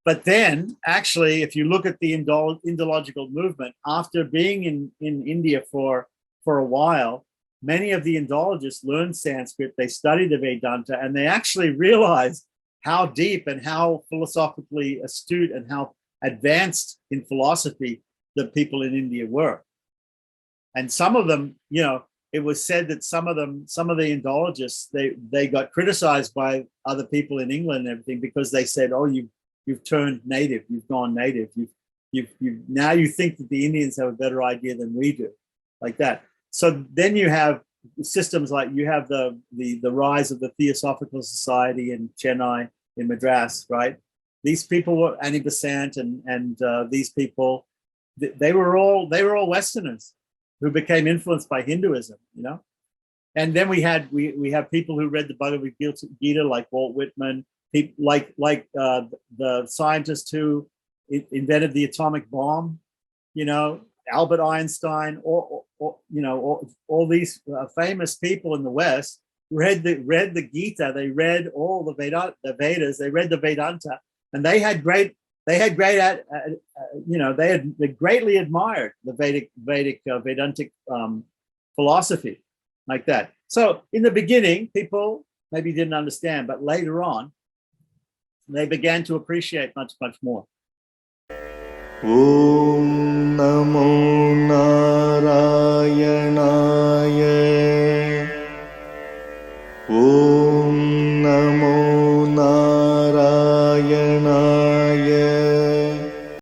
But then, actually, if you look at the Indological movement, after being in India for a while, many of the Indologists learned Sanskrit, they studied the Vedanta, and they actually realized how deep and how philosophically astute and how advanced in philosophy the people in India were. And some of them, it was said that some of the Indologists, they got criticized by other people in England and everything because they said, oh, you've turned native, you've gone native, now you think that the Indians have a better idea than we do, like that. So then you have systems like you have the rise of the Theosophical Society in Chennai, in Madras, right? These people were Annie Besant and these people, they were all Westerners who became influenced by Hinduism, And then we have people who read the Bhagavad Gita, like Walt Whitman, people like the scientist who invented the atomic bomb, Albert Einstein, or all these famous people in the West read the Gita, they read all the Vedas, they read the Vedanta, and they greatly admired the Vedic Vedantic philosophy, like that. So in the beginning, people maybe didn't understand, but later on, they began to appreciate much, much more. Om Namo Narayana.